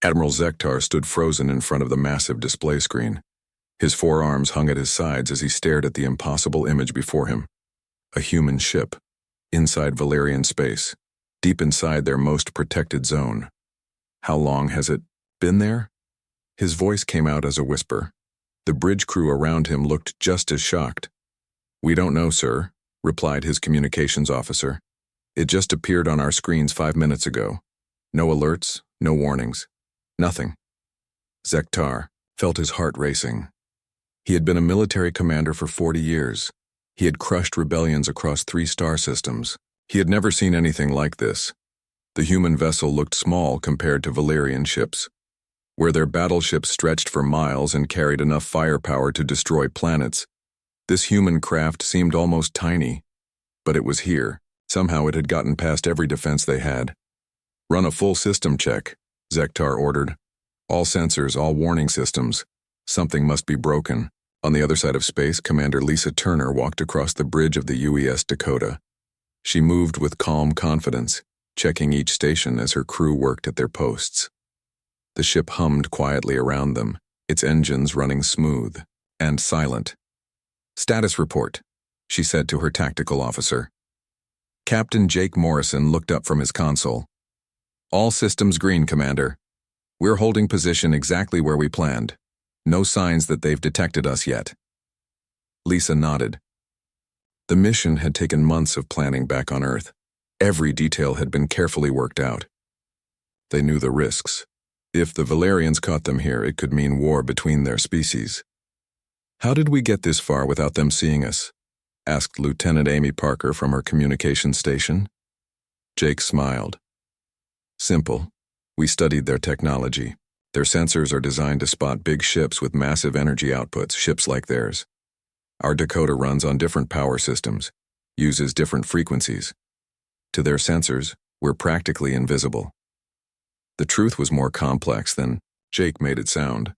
Admiral Zektar stood frozen in front of the massive display screen. His forearms hung at his sides as he stared at the impossible image before him. A human ship, inside Valerian space, deep inside their most protected zone. How long has it been there? His voice came out as a whisper. The bridge crew around him looked just as shocked. "We don't know, sir," replied his communications officer. "It just appeared on our screens 5 minutes ago. No alerts, no warnings. Nothing." Zektar felt his heart racing. He had been a military commander for 40 years. He had crushed rebellions across 3 star systems. He had never seen anything like this. The human vessel looked small compared to Valerian ships. Where their battleships stretched for miles and carried enough firepower to destroy planets, this human craft seemed almost tiny. But it was here. Somehow it had gotten past every defense they had. "Run a full system check," Zektar ordered. "All sensors, all warning systems. Something must be broken." On the other side of space, Commander Lisa Turner walked across the bridge of the UES Dakota. She moved with calm confidence, checking each station as her crew worked at their posts. The ship hummed quietly around them, its engines running smooth and silent. "Status report," she said to her tactical officer. Captain Jake Morrison looked up from his console. "All systems green, Commander. We're holding position exactly where we planned. No signs that they've detected us yet." Lisa nodded. The mission had taken months of planning back on Earth. Every detail had been carefully worked out. They knew the risks. If the Valerians caught them here, it could mean war between their species. "How did we get this far without them seeing us?" asked Lieutenant Amy Parker from her communications station. Jake smiled. "Simple. We studied their technology. Their sensors are designed to spot big ships with massive energy outputs, ships like theirs. Our Dakota runs on different power systems, uses different frequencies. To their sensors, we're practically invisible." The truth was more complex than Jake made it sound.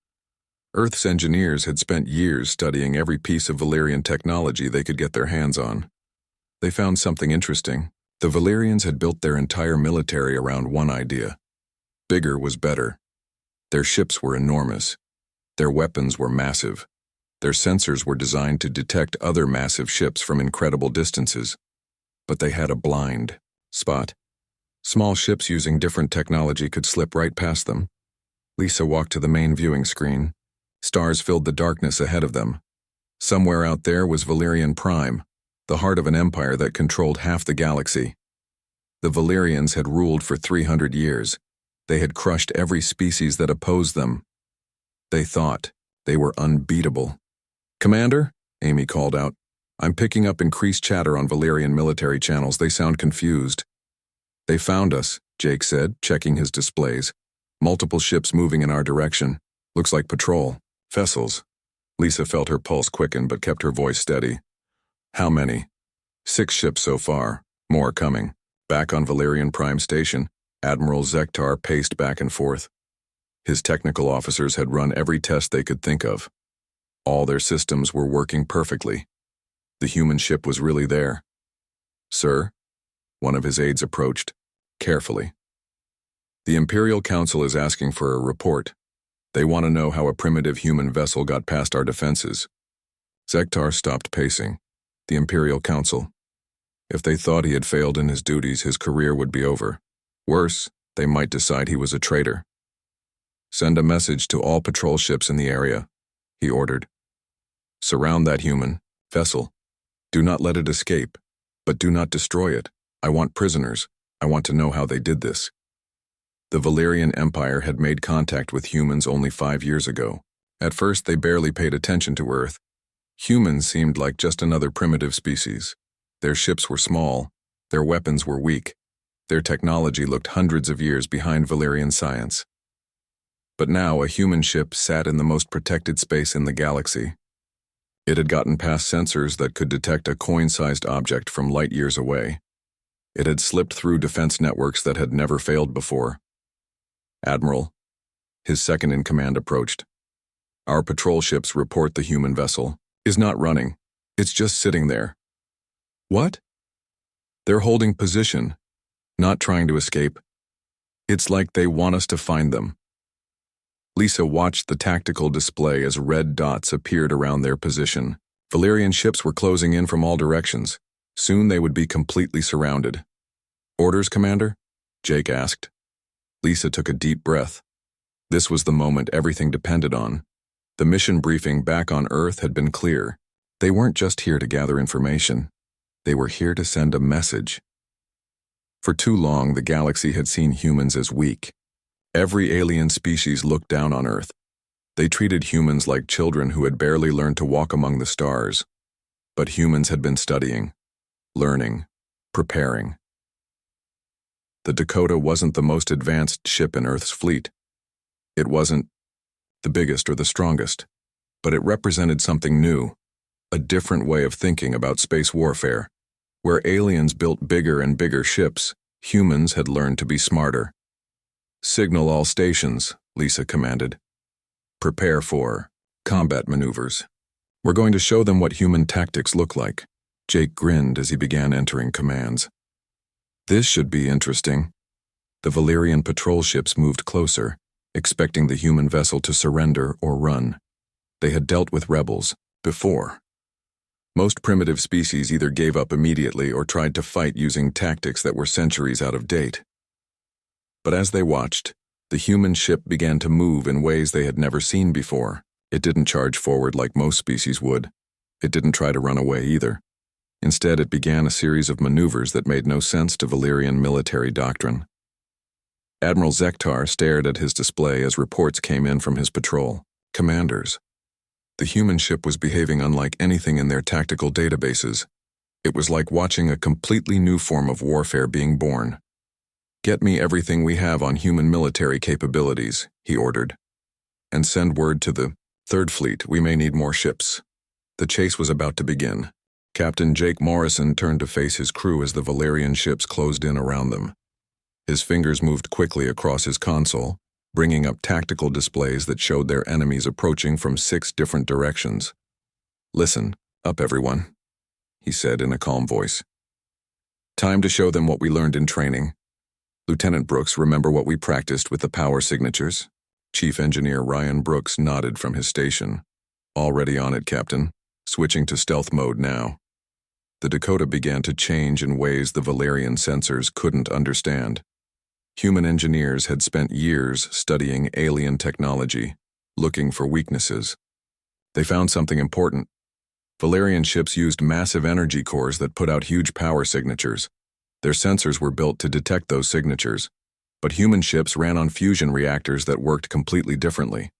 Earth's engineers had spent years studying every piece of Valerian technology they could get their hands on. They found something interesting. The Valerians had built their entire military around one idea. Bigger was better. Their ships were enormous. Their weapons were massive. Their sensors were designed to detect other massive ships from incredible distances. But they had a blind spot. Small ships using different technology could slip right past them. Lisa walked to the main viewing screen. Stars filled the darkness ahead of them. Somewhere out there was Valerian Prime, the heart of an empire that controlled half the galaxy. The Valerians had ruled for 300 years. They had crushed every species that opposed them. They thought they were unbeatable. "Commander," Amy called out, "I'm picking up increased chatter on Valerian military channels. They sound confused." "They found us," Jake said, checking his displays. "Multiple ships moving in our direction. Looks like patrol. Vessels." Lisa felt her pulse quicken but kept her voice steady. "How many?" "6 ships so far. More coming." Back on Valerian Prime Station, Admiral Zektar paced back and forth. His technical officers had run every test they could think of. All their systems were working perfectly. The human ship was really there. "Sir?" One of his aides approached, carefully. "The Imperial Council is asking for a report. They want to know how a primitive human vessel got past our defenses." Zektar stopped pacing. The Imperial Council. If they thought he had failed in his duties, his career would be over. Worse, they might decide he was a traitor. "Send a message to all patrol ships in the area," he ordered. "Surround that human vessel. Do not let it escape, but do not destroy it. I want prisoners. I want to know how they did this." The Valerian Empire had made contact with humans only 5 years ago. At first, they barely paid attention to Earth. Humans seemed like just another primitive species. Their ships were small. Their weapons were weak. Their technology looked hundreds of years behind Valerian science. But now a human ship sat in the most protected space in the galaxy. It had gotten past sensors that could detect a coin-sized object from light years away. It had slipped through defense networks that had never failed before. "Admiral," his second-in-command approached. "Our patrol ships report the human vessel is not running. It's just sitting there." "What?" "They're holding position, not trying to escape. It's like they want us to find them. Lisa watched the tactical display as red dots appeared around their position. Valerian ships were closing in from all directions. Soon they would be completely surrounded. "Orders, Commander?" Jake asked. Lisa took a deep breath. This was the moment everything depended on. The mission briefing back on Earth had been clear. They weren't just here to gather information. They were here to send a message. For too long, the galaxy had seen humans as weak. Every alien species looked down on Earth. They treated humans like children who had barely learned to walk among the stars. But humans had been studying, learning, preparing. The Dakota wasn't the most advanced ship in Earth's fleet. It wasn't the biggest or the strongest, but it represented something new, a different way of thinking about space warfare. Where aliens built bigger and bigger ships, humans had learned to be smarter. "Signal all stations," Lisa commanded. "Prepare for combat maneuvers. We're going to show them what human tactics look like." Jake grinned as he began entering commands. This should be interesting. The Valerian patrol ships moved closer, expecting the human vessel to surrender or run. They had dealt with rebels before. Most primitive species either gave up immediately or tried to fight using tactics that were centuries out of date. But as they watched, the human ship began to move in ways they had never seen before. It didn't charge forward like most species would. It didn't try to run away either. Instead, it began a series of maneuvers that made no sense to Valerian military doctrine. Admiral Zektar stared at his display as reports came in from his patrol. "Commanders, the human ship was behaving unlike anything in their tactical databases. It was like watching a completely new form of warfare being born. Get me everything we have on human military capabilities," he ordered. "And send word to the Third Fleet we may need more ships." The chase was about to begin. Captain Jake Morrison turned to face his crew as the Valerian ships closed in around them. His fingers moved quickly across his console, bringing up tactical displays that showed their enemies approaching from 6 different directions. "Listen up, everyone," he said in a calm voice. "Time to show them what we learned in training. Lieutenant Brooks, remember what we practiced with the power signatures?" Chief Engineer Ryan Brooks nodded from his station. "Already on it, Captain. Switching to stealth mode now." The Dakota began to change in ways the Valerian sensors couldn't understand. Human engineers had spent years studying alien technology, looking for weaknesses. They found something important. Valerian ships used massive energy cores that put out huge power signatures. Their sensors were built to detect those signatures, but human ships ran on fusion reactors that worked completely differently.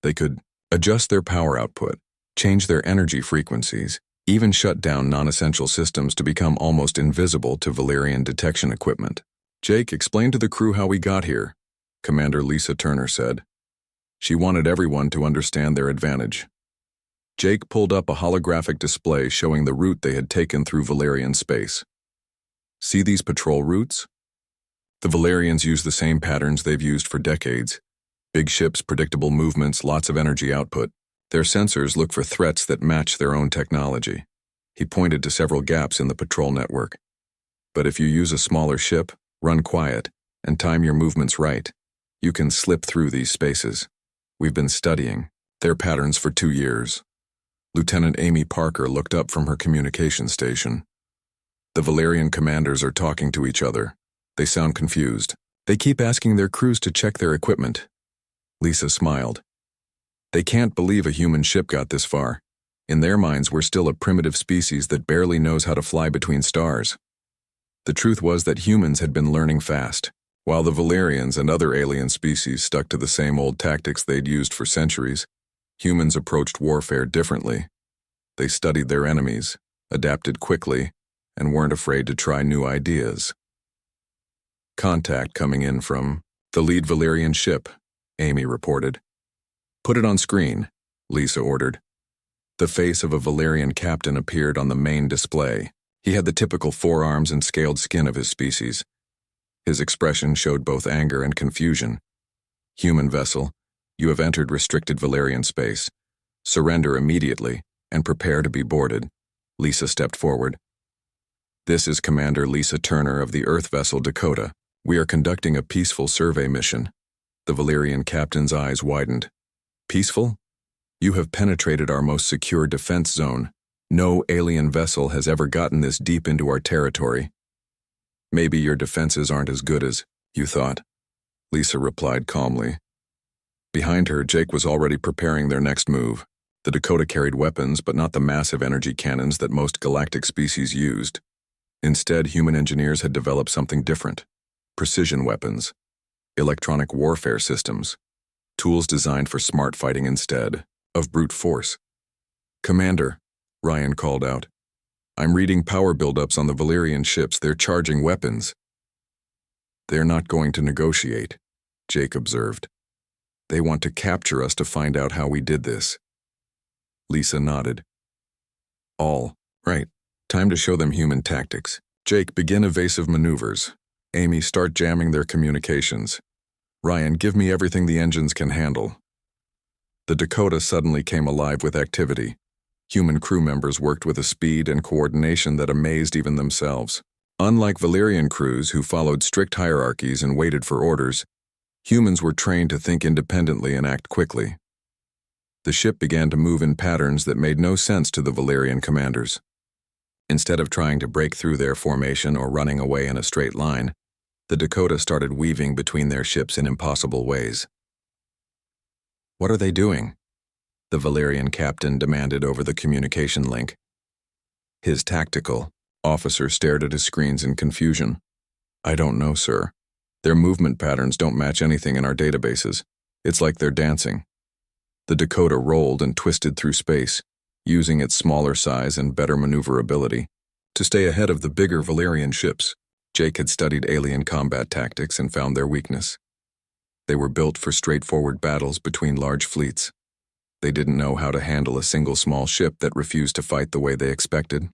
They could adjust their power output, change their energy frequencies, even shut down non-essential systems to become almost invisible to Valerian detection equipment. "Jake, explain to the crew how we got here," Commander Lisa Turner said. She wanted everyone to understand their advantage. Jake pulled up a holographic display showing the route they had taken through Valerian space. "See these patrol routes? The Valerians use the same patterns they've used for decades. Big ships, predictable movements, lots of energy output. Their sensors look for threats that match their own technology." He pointed to several gaps in the patrol network. "But if you use a smaller ship, run quiet, and time your movements right, you can slip through these spaces. We've been studying their patterns for 2 years." Lieutenant Amy Parker looked up from her communication station. "The Valerian commanders are talking to each other. They sound confused. They keep asking their crews to check their equipment." Lisa smiled. "They can't believe a human ship got this far. In their minds, we're still a primitive species that barely knows how to fly between stars." The truth was that humans had been learning fast. While the Valerians and other alien species stuck to the same old tactics they'd used for centuries, humans approached warfare differently. They studied their enemies, adapted quickly, and weren't afraid to try new ideas. "Contact coming in from the lead Valerian ship," Amy reported. "Put it on screen," Lisa ordered. The face of a Valerian captain appeared on the main display. He had the typical forearms and scaled skin of his species. His expression showed both anger and confusion. "Human vessel, you have entered restricted Valerian space. Surrender immediately and prepare to be boarded." Lisa stepped forward. "This is Commander Lisa Turner of the Earth vessel Dakota. We are conducting a peaceful survey mission. The Valyrian captain's eyes widened. Peaceful? You have penetrated our most secure defense zone. No alien vessel has ever gotten this deep into our territory. Maybe your defenses aren't as good as you thought, Lisa replied calmly. Behind her, Jake was already preparing their next move. The Dakota carried weapons, but not the massive energy cannons that most galactic species used. Instead, human engineers had developed something different. Precision weapons, electronic warfare systems, tools designed for smart fighting instead of brute force. Commander, Ryan called out. I'm reading power buildups on the Valyrian ships. They're charging weapons. They're not going to negotiate, Jake observed. They want to capture us to find out how we did this. Lisa nodded. All right, time to show them human tactics. Jake, begin evasive maneuvers. Amy, start jamming their communications. Ryan, give me everything the engines can handle. The Dakota suddenly came alive with activity. Human crew members worked with a speed and coordination that amazed even themselves. Unlike Valyrian crews who followed strict hierarchies and waited for orders, humans were trained to think independently and act quickly. The ship began to move in patterns that made no sense to the Valyrian commanders. Instead of trying to break through their formation or running away in a straight line, the Dakota started weaving between their ships in impossible ways. What are they doing? The Valyrian captain demanded over the communication link. His tactical officer stared at his screens in confusion. I don't know, sir. Their movement patterns don't match anything in our databases. It's like they're dancing. The Dakota rolled and twisted through space, using its smaller size and better maneuverability to stay ahead of the bigger Valyrian ships. Jake had studied alien combat tactics and found their weakness. They were built for straightforward battles between large fleets. They didn't know how to handle a single small ship that refused to fight the way they expected.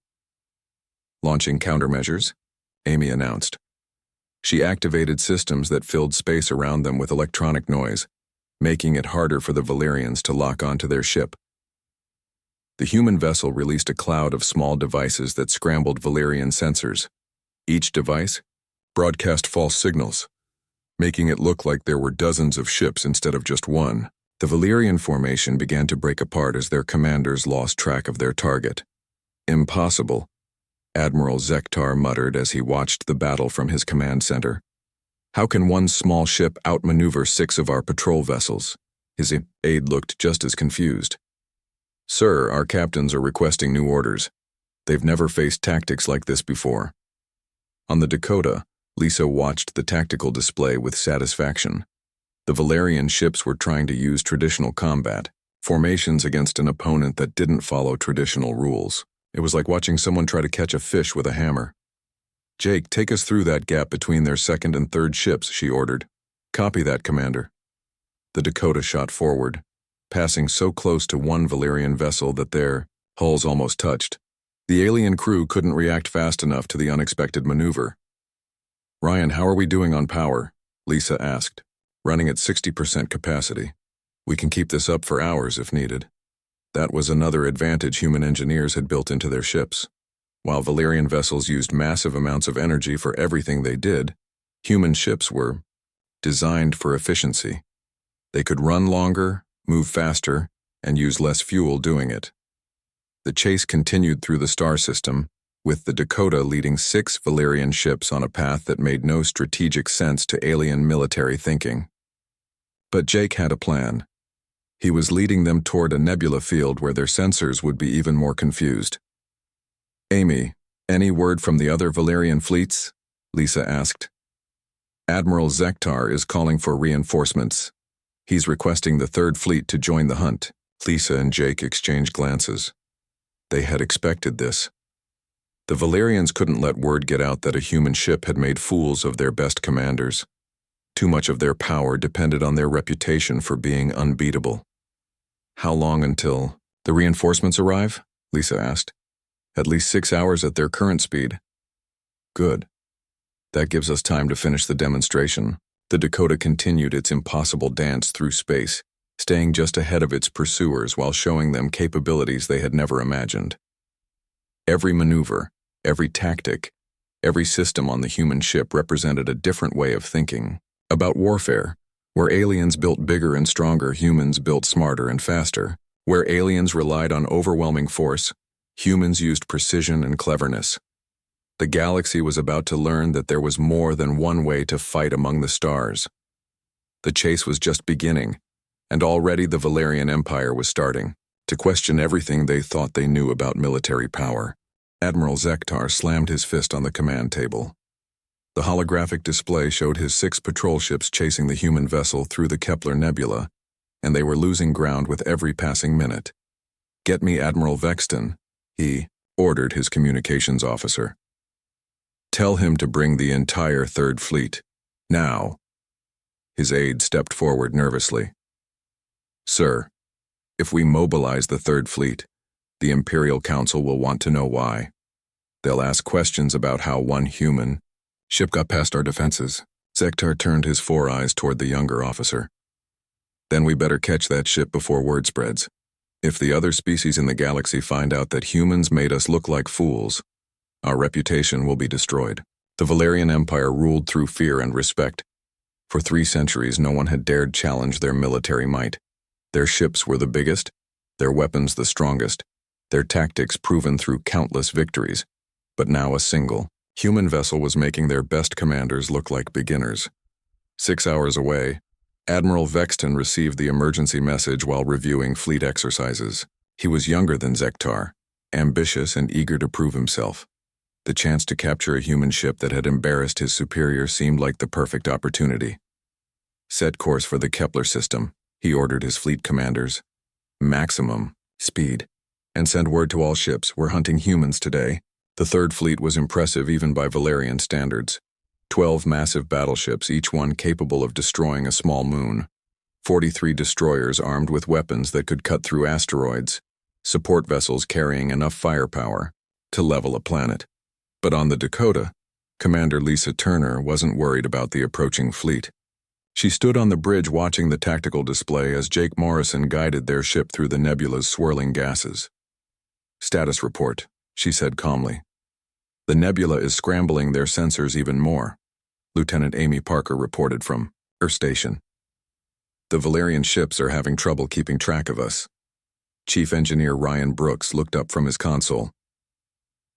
Launching countermeasures, Amy announced. She activated systems that filled space around them with electronic noise, making it harder for the Valyrians to lock onto their ship. The human vessel released a cloud of small devices that scrambled Valyrian sensors. Each device broadcast false signals, making it look like there were dozens of ships instead of just one. The Valyrian formation began to break apart as their commanders lost track of their target. Impossible, Admiral Zektar muttered as he watched the battle from his command center. How can one small ship outmaneuver 6 of our patrol vessels? His aide looked just as confused. Sir, our captains are requesting new orders. They've never faced tactics like this before. On the Dakota, Lisa watched the tactical display with satisfaction. The Valyrian ships were trying to use traditional combat, formations against an opponent that didn't follow traditional rules. It was like watching someone try to catch a fish with a hammer. Jake, take us through that gap between their second and third ships, she ordered. Copy that, Commander. The Dakota shot forward, passing so close to one Valyrian vessel that their hulls almost touched. The alien crew couldn't react fast enough to the unexpected maneuver. Ryan, how are we doing on power? Lisa asked. Running at 60% capacity. We can keep this up for hours if needed. That was another advantage human engineers had built into their ships. While Valyrian vessels used massive amounts of energy for everything they did, human ships were designed for efficiency. They could run longer, move faster, and use less fuel doing it. The chase continued through the star system, with the Dakota leading 6 Valyrian ships on a path that made no strategic sense to alien military thinking. But Jake had a plan. He was leading them toward a nebula field where their sensors would be even more confused. Amy, any word from the other Valyrian fleets? Lisa asked. Admiral Zektar is calling for reinforcements. He's requesting the 3rd Fleet to join the hunt. Lisa and Jake exchanged glances. They had expected this. The Valyrians couldn't let word get out that a human ship had made fools of their best commanders. Too much of their power depended on their reputation for being unbeatable. How long until the reinforcements arrive? Lisa asked. At least 6 hours at their current speed. Good. That gives us time to finish the demonstration. The Dakota continued its impossible dance through space, staying just ahead of its pursuers while showing them capabilities they had never imagined. Every maneuver, every tactic, every system on the human ship represented a different way of thinking about warfare, Where aliens built bigger and stronger, humans built smarter and faster. Where aliens relied on overwhelming force, humans used precision and cleverness. The galaxy was about to learn that there was more than one way to fight among the stars. The chase was just beginning, and already the Valerian Empire was starting to question everything they thought they knew about military power. Admiral Zektar slammed his fist on the command table. The holographic display showed his 6 patrol ships chasing the human vessel through the Kepler Nebula, and they were losing ground with every passing minute. "Get me Admiral Vexton," he ordered his communications officer. "Tell him to bring the entire Third Fleet. Now." His aide stepped forward nervously. "Sir, if we mobilize the Third Fleet, the Imperial Council will want to know why. They'll ask questions about how one human ship got past our defenses." Zektar turned his 4 eyes toward the younger officer. "Then we better catch that ship before word spreads. If the other species in the galaxy find out that humans made us look like fools, our reputation will be destroyed." The Valerian Empire ruled through fear and respect. For 3 centuries, no one had dared challenge their military might. Their ships were the biggest, their weapons the strongest, their tactics proven through countless victories. But now a single, human vessel was making their best commanders look like beginners. 6 hours away, Admiral Vexton received the emergency message while reviewing fleet exercises. He was younger than Zektar, ambitious and eager to prove himself. The chance to capture a human ship that had embarrassed his superior seemed like the perfect opportunity. "Set course for the Kepler system," he ordered his fleet commanders. "Maximum speed. And send word to all ships, we're hunting humans today." The Third Fleet was impressive even by Valerian standards. 12 massive battleships, each one capable of destroying a small moon. 43 destroyers armed with weapons that could cut through asteroids. Support vessels carrying enough firepower to level a planet. But on the Dakota, Commander Lisa Turner wasn't worried about the approaching fleet. She stood on the bridge watching the tactical display as Jake Morrison guided their ship through the nebula's swirling gases. "Status report," she said calmly. "The nebula is scrambling their sensors even more," Lieutenant Amy Parker reported from Earth Station. "The Valerian ships are having trouble keeping track of us." Chief Engineer Ryan Brooks looked up from his console.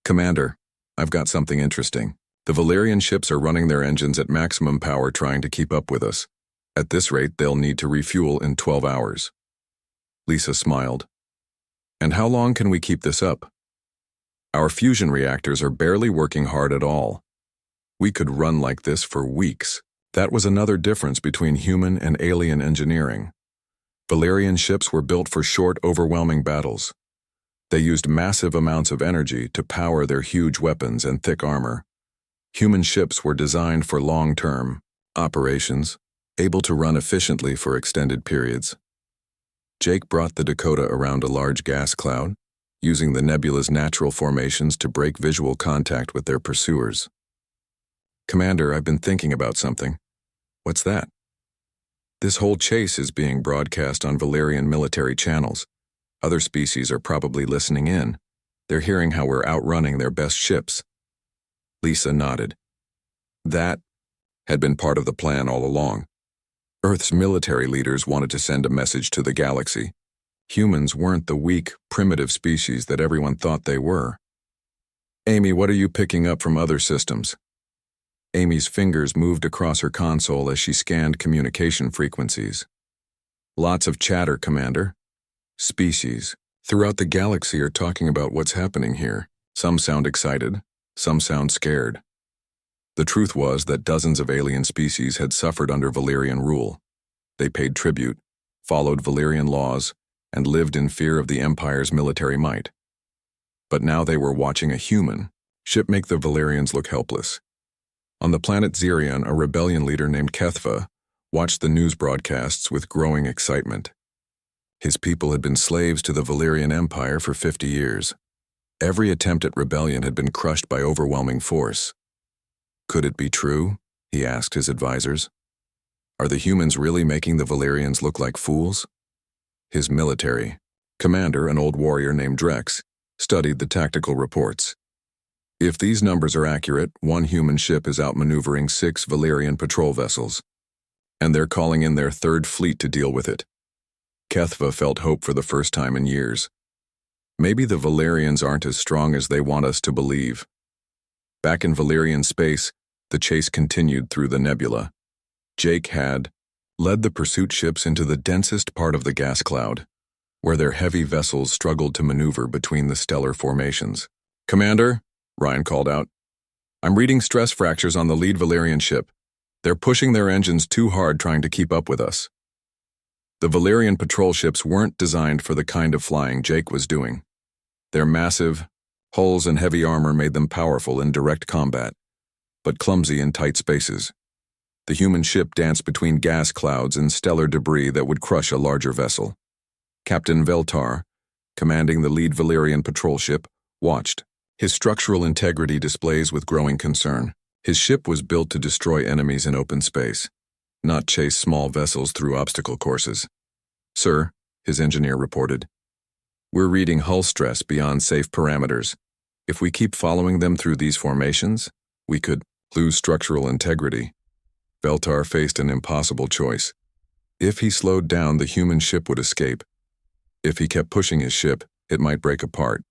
"Commander, I've got something interesting. The Valerian ships are running their engines at maximum power trying to keep up with us. At this rate, they'll need to refuel in 12 hours. Lisa smiled. "And how long can we keep this up?" "Our fusion reactors are barely working hard at all. We could run like this for weeks." That was another difference between human and alien engineering. Valerian ships were built for short, overwhelming battles. They used massive amounts of energy to power their huge weapons and thick armor. Human ships were designed for long-term operations, able to run efficiently for extended periods. Jake brought the Dakota around a large gas cloud, using the nebula's natural formations to break visual contact with their pursuers. "Commander, I've been thinking about something." "What's that?" "This whole chase is being broadcast on Valerian military channels. Other species are probably listening in. They're hearing how we're outrunning their best ships." Lisa nodded. That had been part of the plan all along. Earth's military leaders wanted to send a message to the galaxy. Humans weren't the weak, primitive species that everyone thought they were. "Amy, what are you picking up from other systems?" Amy's fingers moved across her console as she scanned communication frequencies. "Lots of chatter, Commander. Species throughout the galaxy are talking about what's happening here. Some sound excited, some sound scared." The truth was that dozens of alien species had suffered under Valerian rule. They paid tribute, followed Valerian laws, and lived in fear of the Empire's military might. But now they were watching a human ship make the Valerians look helpless. On the planet Xerion, a rebellion leader named Kethva watched the news broadcasts with growing excitement. His people had been slaves to the Valerian Empire for 50 years. Every attempt at rebellion had been crushed by overwhelming force. Could it be true? He asked his advisors. Are the humans really making the Valerians look like fools? His military commander, an old warrior named Drex, studied the tactical reports. If these numbers are accurate, one human ship is outmaneuvering 6 Valerian patrol vessels. And they're calling in their third fleet to deal with it. Kethva felt hope for the first time in years. Maybe the Valerians aren't as strong as they want us to believe. Back in Valerian space, the chase continued through the nebula. Jake had led the pursuit ships into the densest part of the gas cloud, where their heavy vessels struggled to maneuver between the stellar formations. "Commander," Ryan called out, "I'm reading stress fractures on the lead Valerian ship. They're pushing their engines too hard trying to keep up with us." The Valerian patrol ships weren't designed for the kind of flying Jake was doing. Their massive hulls and heavy armor made them powerful in direct combat, but clumsy in tight spaces. The human ship danced between gas clouds and stellar debris that would crush a larger vessel. Captain Veltar, commanding the lead Valerian patrol ship, watched, his structural integrity displays with growing concern. His ship was built to destroy enemies in open space, not chase small vessels through obstacle courses. "Sir," his engineer reported, "we're reading hull stress beyond safe parameters. If we keep following them through these formations, we could lose structural integrity." Veltar faced an impossible choice. If he slowed down, the human ship would escape. If he kept pushing his ship, it might break apart.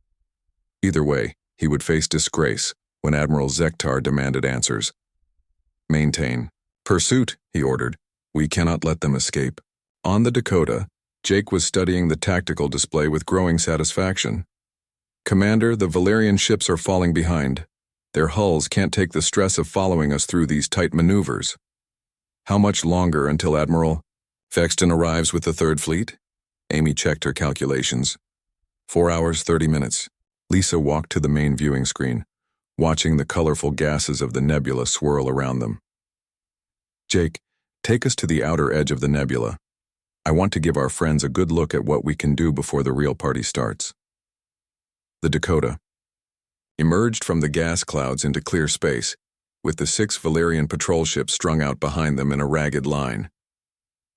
Either way, he would face disgrace when Admiral Zektar demanded answers. "Maintain pursuit," he ordered. "We cannot let them escape." On the Dakota, Jake was studying the tactical display with growing satisfaction. "Commander, the Valerian ships are falling behind. Their hulls can't take the stress of following us through these tight maneuvers." "How much longer until Admiral Vexton arrives with the Third Fleet?" Amy checked her calculations. 4 hours, 30 minutes. Lisa walked to the main viewing screen, watching the colorful gases of the nebula swirl around them. "Jake, take us to the outer edge of the nebula. I want to give our friends a good look at what we can do before the real party starts." The Dakota emerged from the gas clouds into clear space, with the 6 Valerian patrol ships strung out behind them in a ragged line.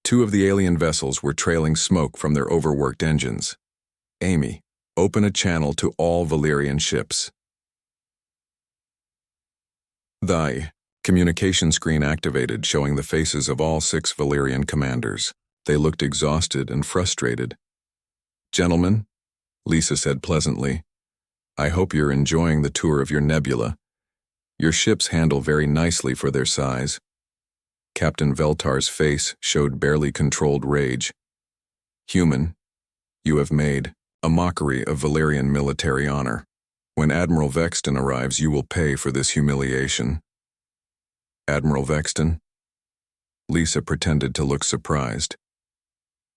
2 of the alien vessels were trailing smoke from their overworked engines. "Amy, open a channel to all Valerian ships." The communication screen activated, showing the faces of all 6 Valerian commanders. They looked exhausted and frustrated. "Gentlemen," Lisa said pleasantly, "I hope you're enjoying the tour of your nebula. Your ships handle very nicely for their size." Captain Veltar's face showed barely controlled rage. "Human, you have made a mockery of Valerian military honor. When Admiral Vexton arrives, you will pay for this humiliation." "Admiral Vexton?" Lisa pretended to look surprised.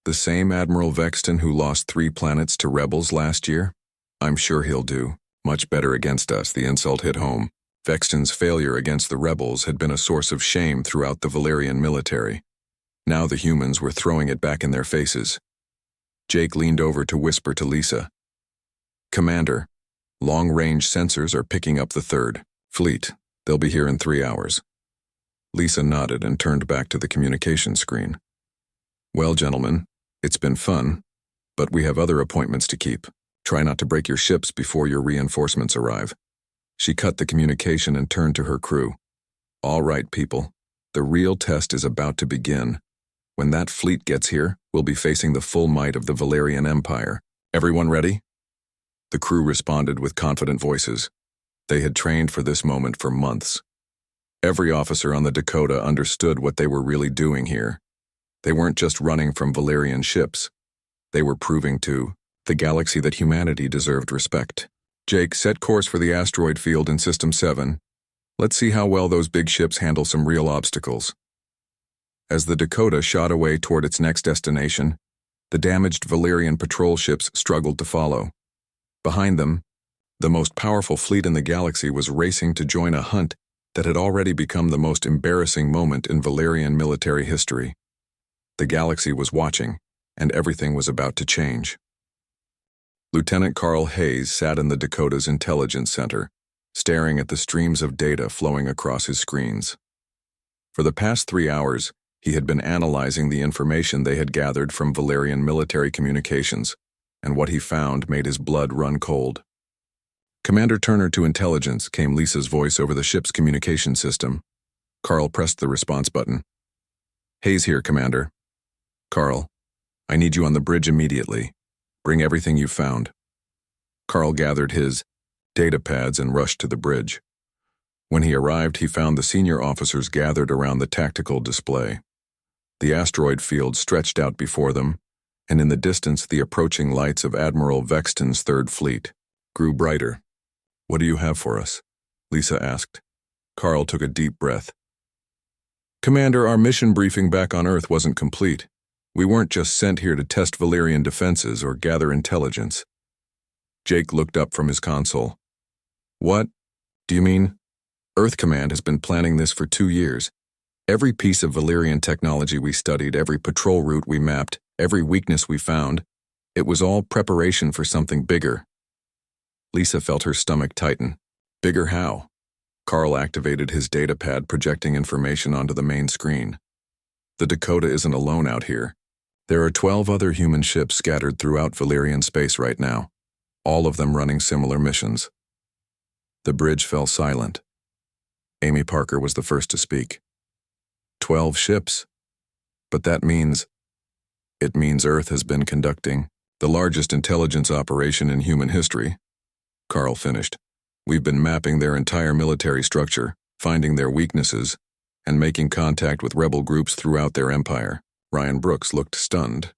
"The same Admiral Vexton who lost 3 planets to rebels last year? I'm sure he'll do much better against us." The insult hit home. Vexton's failure against the rebels had been a source of shame throughout the Valerian military. Now the humans were throwing it back in their faces. Jake leaned over to whisper to Lisa, "Commander, long-range sensors are picking up the Third Fleet. They'll be here in 3 hours." Lisa nodded and turned back to the communication screen. "Well, gentlemen, it's been fun, but we have other appointments to keep. Try not to break your ships before your reinforcements arrive." She cut the communication and turned to her crew. "All right, people, the real test is about to begin. When that fleet gets here, we'll be facing the full might of the Valerian Empire. Everyone ready?" The crew responded with confident voices. They had trained for this moment for months. Every officer on the Dakota understood what they were really doing here. They weren't just running from Valerian ships. They were proving to the galaxy that humanity deserved respect. "Jake, set course for the asteroid field in System 7. Let's see how well those big ships handle some real obstacles." As the Dakota shot away toward its next destination, the damaged Valerian patrol ships struggled to follow. Behind them, the most powerful fleet in the galaxy was racing to join a hunt that had already become the most embarrassing moment in Valerian military history. The galaxy was watching, and everything was about to change. Lieutenant Carl Hayes sat in the Dakota's intelligence center, staring at the streams of data flowing across his screens. For the past 3 hours, he had been analyzing the information they had gathered from Valerian military communications, and what he found made his blood run cold. "Commander Turner to intelligence," came Lisa's voice over the ship's communication system. Carl pressed the response button. Hayes here, Commander. Carl, I need you on the bridge immediately. Bring everything you've found. Carl gathered his data pads and rushed to the bridge. When he arrived, he found the senior officers gathered around the tactical display. The asteroid field stretched out before them, and in the distance the approaching lights of Admiral Vexton's Third Fleet grew brighter. "What do you have for us?" Lisa asked. Carl took a deep breath. "Commander, our mission briefing back on Earth wasn't complete. We weren't just sent here to test Valerian defenses or gather intelligence." Jake looked up from his console. "What? Do you mean?" "Earth Command has been planning this for 2 years. Every piece of Valerian technology we studied, every patrol route we mapped, every weakness we found, it was all preparation for something bigger." Lisa felt her stomach tighten. Bigger how? Carl activated his data pad, projecting information onto the main screen. "The Dakota isn't alone out here. There are 12 other human ships scattered throughout Valerian space right now, all of them running similar missions." The bridge fell silent. Amy Parker was the first to speak. 12 ships. But that means... It means Earth has been conducting the largest intelligence operation in human history. Carl finished. "We've been mapping their entire military structure, finding their weaknesses, and making contact with rebel groups throughout their empire." Ryan Brooks looked stunned.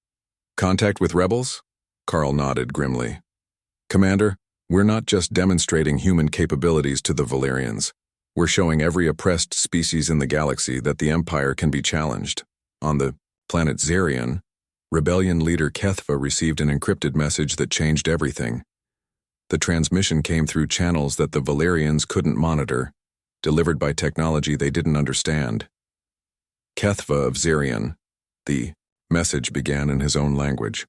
"Contact with rebels?" Carl nodded grimly. "Commander, we're not just demonstrating human capabilities to the Valerians. We're showing every oppressed species in the galaxy that the Empire can be challenged. On the planet Zerion, rebellion leader Kethva received an encrypted message that changed everything. The transmission came through channels that the Valerians couldn't monitor, delivered by technology they didn't understand. Kethva of Zerion. The message began in his own language.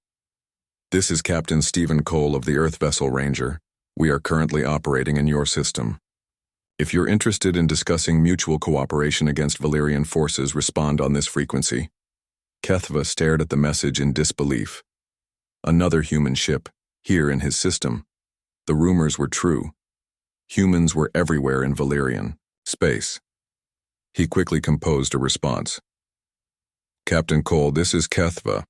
"This is Captain Stephen Cole of the Earth Vessel Ranger. We are currently operating in your system. If you're interested in discussing mutual cooperation against Valerian forces, respond on this frequency." Kethva stared at the message in disbelief. Another human ship, here in his system. The rumors were true. Humans were everywhere in Valerian space. He quickly composed a response. "Captain Cole, this is Kethva.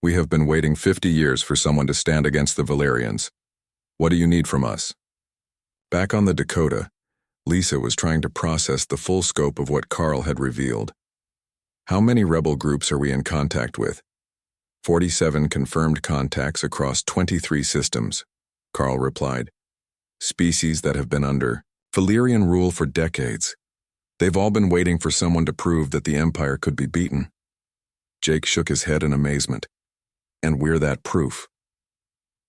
We have been waiting 50 years for someone to stand against the Valerians. What do you need from us?" Back on the Dakota, Lisa was trying to process the full scope of what Carl had revealed. "How many rebel groups are we in contact with?" 47 confirmed contacts across 23 systems, Carl replied. "Species that have been under Valerian rule for decades. They've all been waiting for someone to prove that the Empire could be beaten." Jake shook his head in amazement. "And we're that proof."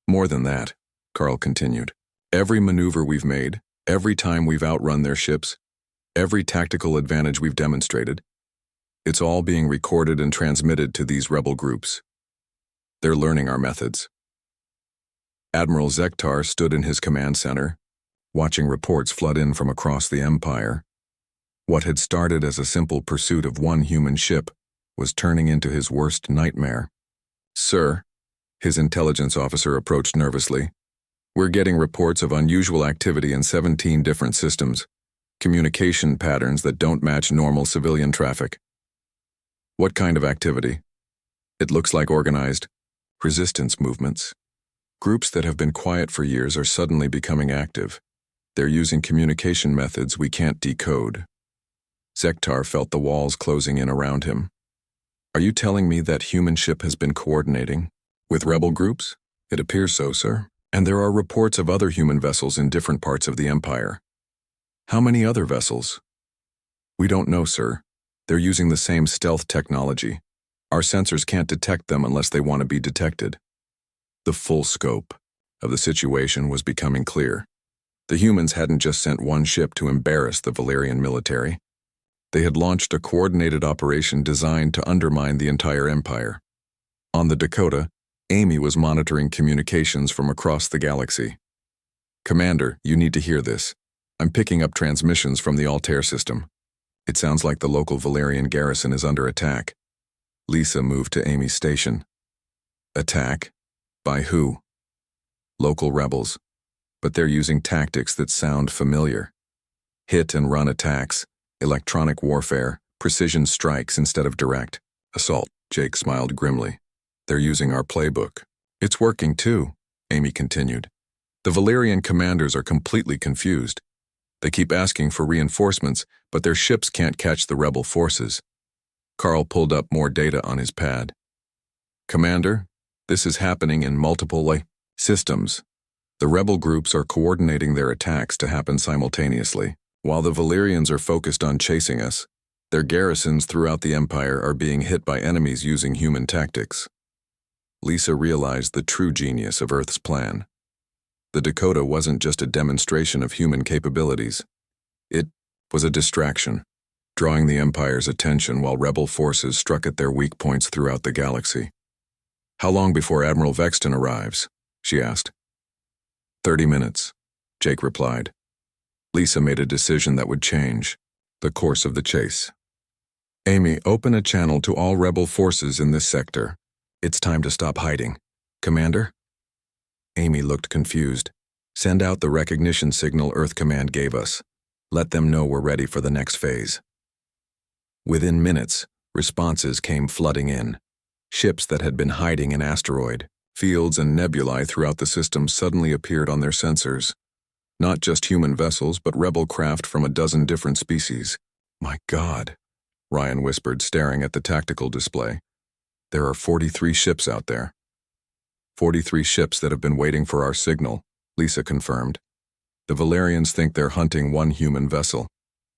"More than that," Carl continued. "Every maneuver we've made, every time we've outrun their ships, every tactical advantage we've demonstrated, it's all being recorded and transmitted to these rebel groups. They're learning our methods." Admiral Zektar stood in his command center, watching reports flood in from across the Empire. What had started as a simple pursuit of one human ship was turning into his worst nightmare. "Sir," his intelligence officer approached nervously, "we're getting reports of unusual activity in 17 different systems, communication patterns that don't match normal civilian traffic." "What kind of activity?" "It looks like organized resistance movements. Groups that have been quiet for years are suddenly becoming active. They're using communication methods we can't decode." Zektar felt the walls closing in around him. "Are you telling me that human ship has been coordinating with rebel groups?" "It appears so, sir. And there are reports of other human vessels in different parts of the Empire." "How many other vessels?" "We don't know, sir. They're using the same stealth technology. Our sensors can't detect them unless they want to be detected." The full scope of the situation was becoming clear. The humans hadn't just sent one ship to embarrass the Valerian military. They had launched a coordinated operation designed to undermine the entire Empire. On the Dakota, Amy was monitoring communications from across the galaxy. "Commander, you need to hear this. I'm picking up transmissions from the Altair system. It sounds like the local Valerian garrison is under attack." Lisa moved to Amy's station. "Attack? By who?" "Local rebels. But they're using tactics that sound familiar. Hit and run attacks, electronic warfare, precision strikes instead of direct." Assault, Jake smiled grimly. They're using our playbook. It's working too, Amy continued. The Valerian commanders are completely confused. They keep asking for reinforcements, but their ships can't catch the rebel forces. Carl pulled up more data on his pad. Commander, this is happening in multiple systems. The rebel groups are coordinating their attacks to happen simultaneously. While the Valerians are focused on chasing us, their garrisons throughout the Empire are being hit by enemies using human tactics. Lisa realized the true genius of Earth's plan. The Dakota wasn't just a demonstration of human capabilities. It was a distraction, drawing the Empire's attention while rebel forces struck at their weak points throughout the galaxy. How long before Admiral Vexton arrives? She asked. 30 minutes, Jake replied. Lisa made a decision that would change the course of the chase. Amy, open a channel to all rebel forces in this sector. It's time to stop hiding. Commander? Amy looked confused. Send out the recognition signal Earth Command gave us. Let them know we're ready for the next phase. Within minutes, responses came flooding in. Ships that had been hiding in asteroid, fields and nebulae throughout the system suddenly appeared on their sensors. Not just human vessels, but rebel craft from a dozen different species. My God, Ryan whispered, staring at the tactical display. There are 43 ships out there. 43 ships that have been waiting for our signal, Lisa confirmed. The Valerians think they're hunting one human vessel.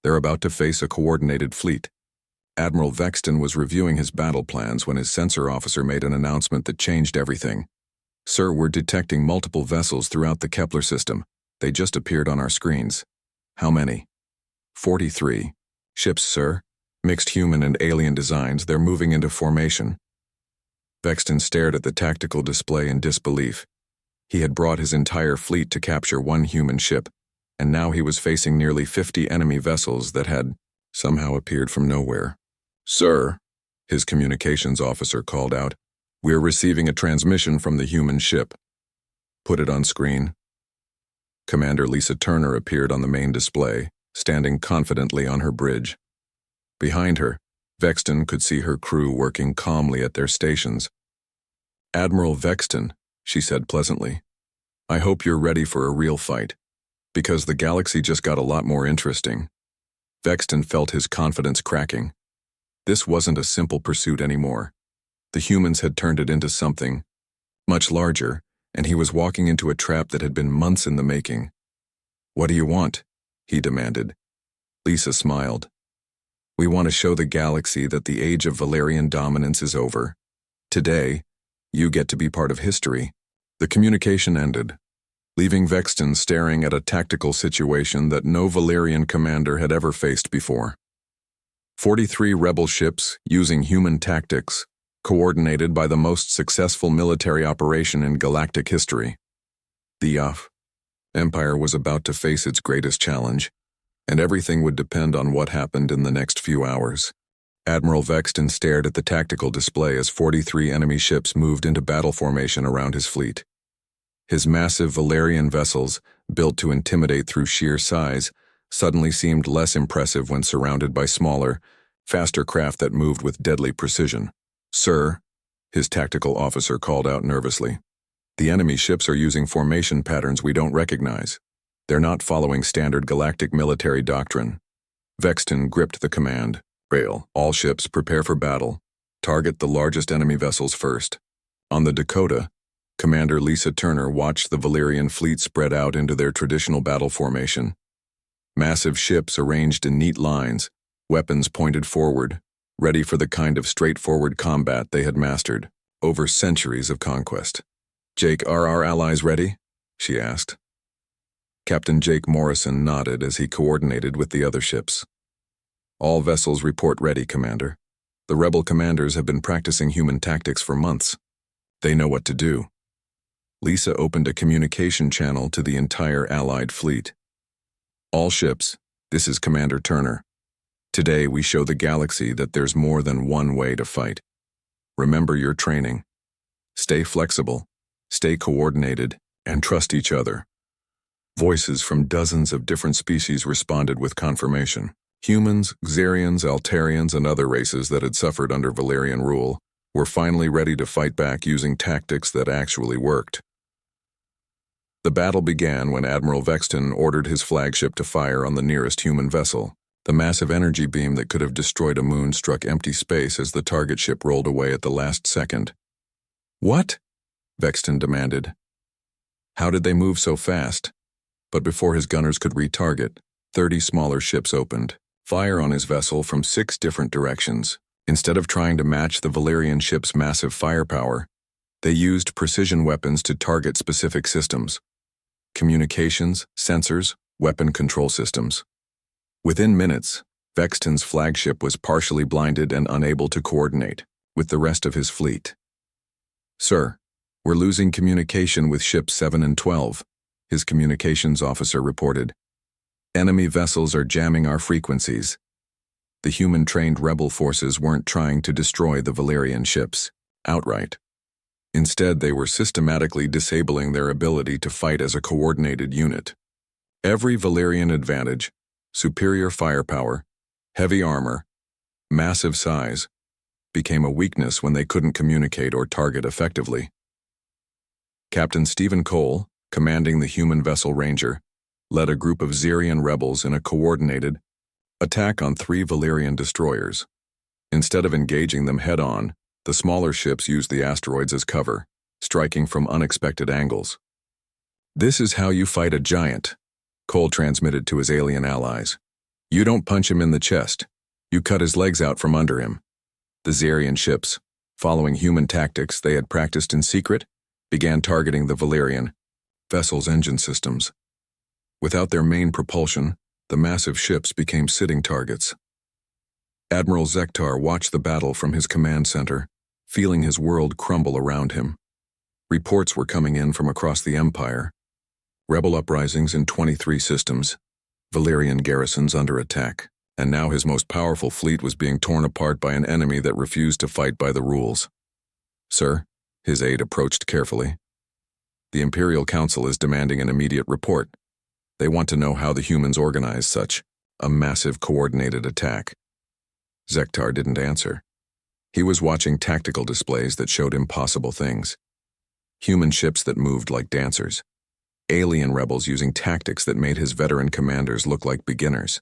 They're about to face a coordinated fleet. Admiral Vexton was reviewing his battle plans when his sensor officer made an announcement that changed everything. Sir, we're detecting multiple vessels throughout the Kepler system. They just appeared on our screens. How many? 43. Ships, sir. Mixed human and alien designs. They're moving into formation. Vexton stared at the tactical display in disbelief. He had brought his entire fleet to capture one human ship, and now he was facing nearly 50 enemy vessels that had somehow appeared from nowhere. Sir, his communications officer called out, we're receiving a transmission from the human ship. Put it on screen. Commander Lisa Turner appeared on the main display, standing confidently on her bridge. Behind her, Vexton could see her crew working calmly at their stations. Admiral Vexton, she said pleasantly, I hope you're ready for a real fight, because the galaxy just got a lot more interesting. Vexton felt his confidence cracking. This wasn't a simple pursuit anymore. The humans had turned it into something much larger, and he was walking into a trap that had been months in the making. What do you want? He demanded. Lisa smiled. We want to show the galaxy that the age of Valerian dominance is over. Today, you get to be part of history. The communication ended, leaving Vexton staring at a tactical situation that no Valerian commander had ever faced before. 43 rebel ships using human tactics, coordinated by the most successful military operation in galactic history. The Empire was about to face its greatest challenge, and everything would depend on what happened in the next few hours. Admiral Vexton stared at the tactical display as 43 enemy ships moved into battle formation around his fleet. His massive Valerian vessels, built to intimidate through sheer size, suddenly seemed less impressive when surrounded by smaller, faster craft that moved with deadly precision. Sir, his tactical officer called out nervously, the enemy ships are using formation patterns we don't recognize. They're not following standard galactic military doctrine. Vexton gripped the command. Rail, all ships prepare for battle. Target the largest enemy vessels first. On the Dakota, Commander Lisa Turner watched the Valerian fleet spread out into their traditional battle formation. Massive ships arranged in neat lines, weapons pointed forward, ready for the kind of straightforward combat they had mastered over centuries of conquest. Jake, are our allies ready? She asked. Captain Jake Morrison nodded as he coordinated with the other ships. All vessels report ready, Commander. The rebel commanders have been practicing human tactics for months. They know what to do. Lisa opened a communication channel to the entire Allied fleet. All ships, this is Commander Turner. Today we show the galaxy that there's more than one way to fight. Remember your training. Stay flexible, stay coordinated, and trust each other. Voices from dozens of different species responded with confirmation. Humans, Xerians, Altarians, and other races that had suffered under Valerian rule were finally ready to fight back using tactics that actually worked. The battle began when Admiral Vexton ordered his flagship to fire on the nearest human vessel. The massive energy beam that could have destroyed a moon struck empty space as the target ship rolled away at the last second. "What?" Vexton demanded. How did they move so fast? But before his gunners could retarget, 30 smaller ships opened fire on his vessel from 6 different directions. Instead of trying to match the Valerian ship's massive firepower, they used precision weapons to target specific systems: communications, sensors, weapon control systems. Within minutes, Vexton's flagship was partially blinded and unable to coordinate with the rest of his fleet. "Sir, we're losing communication with ships 7 and 12, his communications officer reported. "Enemy vessels are jamming our frequencies." The human-trained rebel forces weren't trying to destroy the Valerian ships outright. Instead, they were systematically disabling their ability to fight as a coordinated unit. Every Valerian advantage, superior firepower, heavy armor, massive size, became a weakness when they couldn't communicate or target effectively. Captain Stephen Cole, commanding the human vessel Ranger, led a group of Xerian rebels in a coordinated attack on 3 Valerian destroyers. Instead of engaging them head-on, the smaller ships used the asteroids as cover, striking from unexpected angles. "This is how you fight a giant," Cole transmitted to his alien allies. "You don't punch him in the chest. You cut his legs out from under him." The Xerian ships, following human tactics they had practiced in secret, began targeting the Valerian vessel's engine systems. Without their main propulsion, the massive ships became sitting targets. Admiral Zektar watched the battle from his command center, feeling his world crumble around him. Reports were coming in from across the Empire. Rebel uprisings in 23 systems, Valerian garrisons under attack, and now his most powerful fleet was being torn apart by an enemy that refused to fight by the rules. "Sir," his aide approached carefully, "the Imperial Council is demanding an immediate report. They want to know how the humans organized such a massive coordinated attack." Zektar didn't answer. He was watching tactical displays that showed impossible things. Human ships that moved like dancers. Alien rebels using tactics that made his veteran commanders look like beginners.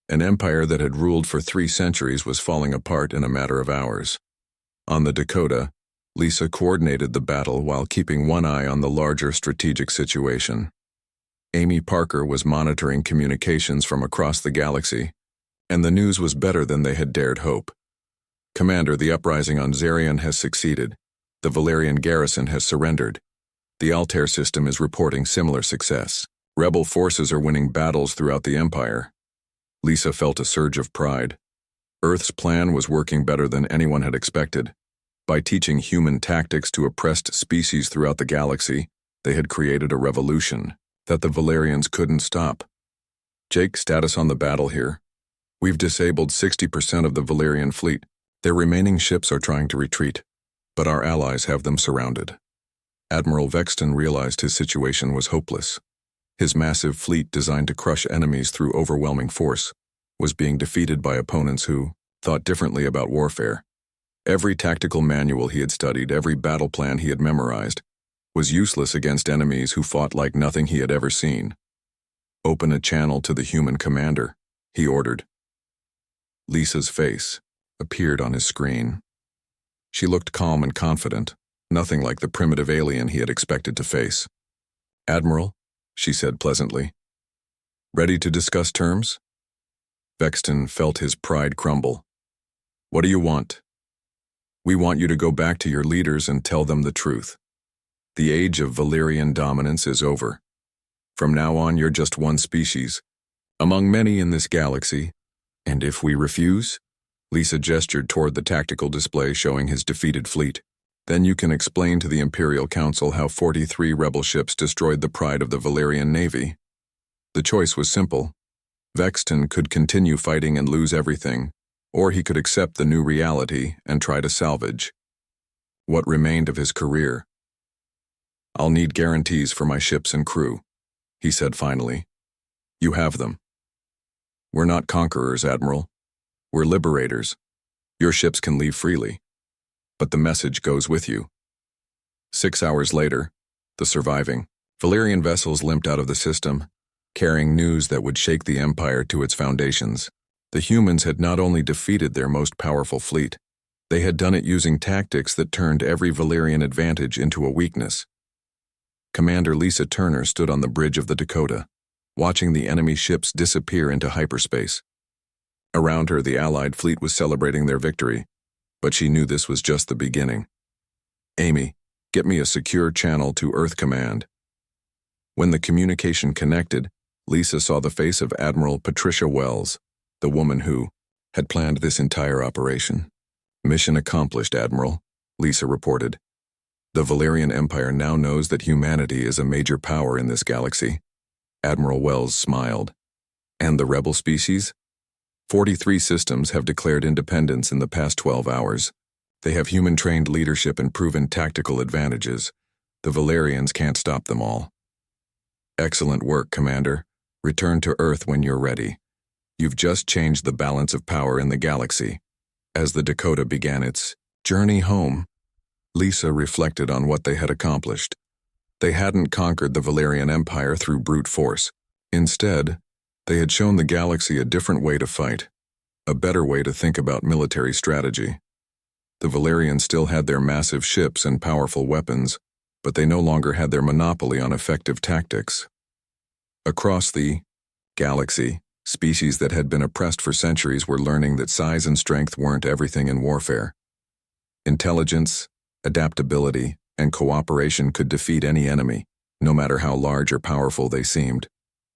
An empire that had ruled for 3 centuries was falling apart in a matter of hours. On the Dakota, Lisa coordinated the battle while keeping one eye on the larger strategic situation. Amy Parker was monitoring communications from across the galaxy, and the news was better than they had dared hope. "Commander, the uprising on Xerion has succeeded. The Valerian garrison has surrendered. The Altair system is reporting similar success. Rebel forces are winning battles throughout the Empire." Lisa felt a surge of pride. Earth's plan was working better than anyone had expected. By teaching human tactics to oppressed species throughout the galaxy, they had created a revolution that the Valerians couldn't stop. "Jake, status on the battle here. We've disabled 60% of the Valerian fleet. Their remaining ships are trying to retreat, but our allies have them surrounded." Admiral Vexton realized his situation was hopeless. His massive fleet, designed to crush enemies through overwhelming force, was being defeated by opponents who thought differently about warfare. Every tactical manual he had studied, every battle plan he had memorized, was useless against enemies who fought like nothing he had ever seen. "Open a channel to the human commander," he ordered. Lisa's face appeared on his screen. She looked calm and confident, nothing like the primitive alien he had expected to face. "Admiral," she said pleasantly. "Ready to discuss terms?" Vexton felt his pride crumble. "What do you want?" "We want you to go back to your leaders and tell them the truth. The age of Valerian dominance is over. From now on, you're just one species, among many in this galaxy. And if we refuse," Lisa gestured toward the tactical display showing his defeated fleet, "then you can explain to the Imperial Council how 43 rebel ships destroyed the pride of the Valerian Navy." The choice was simple. Vexton could continue fighting and lose everything, or he could accept the new reality and try to salvage what remained of his career. "I'll need guarantees for my ships and crew," he said finally. "You have them." "We're not conquerors, Admiral. We're liberators. Your ships can leave freely, but the message goes with you." 6 hours later, the surviving Valerian vessels limped out of the system, carrying news that would shake the Empire to its foundations. The humans had not only defeated their most powerful fleet, they had done it using tactics that turned every Valerian advantage into a weakness. Commander Lisa Turner stood on the bridge of the Dakota, watching the enemy ships disappear into hyperspace. Around her, the Allied fleet was celebrating their victory, but she knew this was just the beginning. "Amy, get me a secure channel to Earth Command." When the communication connected, Lisa saw the face of Admiral Patricia Wells, the woman who had planned this entire operation. "Mission accomplished, Admiral," Lisa reported. "The Valerian Empire now knows that humanity is a major power in this galaxy." Admiral Wells smiled. "And the rebel species? 43 systems have declared independence in the past 12 hours. They have human-trained leadership and proven tactical advantages. The Valerians can't stop them all." "Excellent work, Commander. Return to Earth when you're ready. You've just changed the balance of power in the galaxy." As the Dakota began its journey home, Lisa reflected on what they had accomplished. They hadn't conquered the Valerian Empire through brute force. Instead, they had shown the galaxy a different way to fight, a better way to think about military strategy. The Valerians still had their massive ships and powerful weapons, but they no longer had their monopoly on effective tactics. Across the galaxy, species that had been oppressed for centuries were learning that size and strength weren't everything in warfare. Intelligence, adaptability, and cooperation could defeat any enemy, no matter how large or powerful they seemed.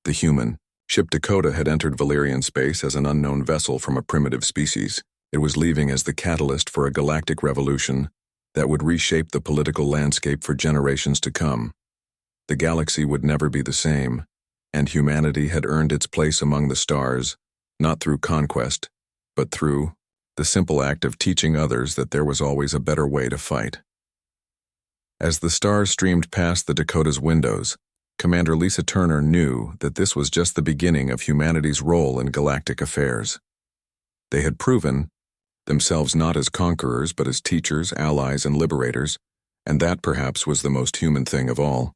The human ship Dakota had entered Valerian space as an unknown vessel from a primitive species. It was leaving as the catalyst for a galactic revolution that would reshape the political landscape for generations to come. The galaxy would never be the same, and humanity had earned its place among the stars, not through conquest, but through the simple act of teaching others that there was always a better way to fight. As the stars streamed past the Dakota's windows, Commander Lisa Turner knew that this was just the beginning of humanity's role in galactic affairs. They had proven themselves not as conquerors but as teachers, allies, and liberators, and that perhaps was the most human thing of all.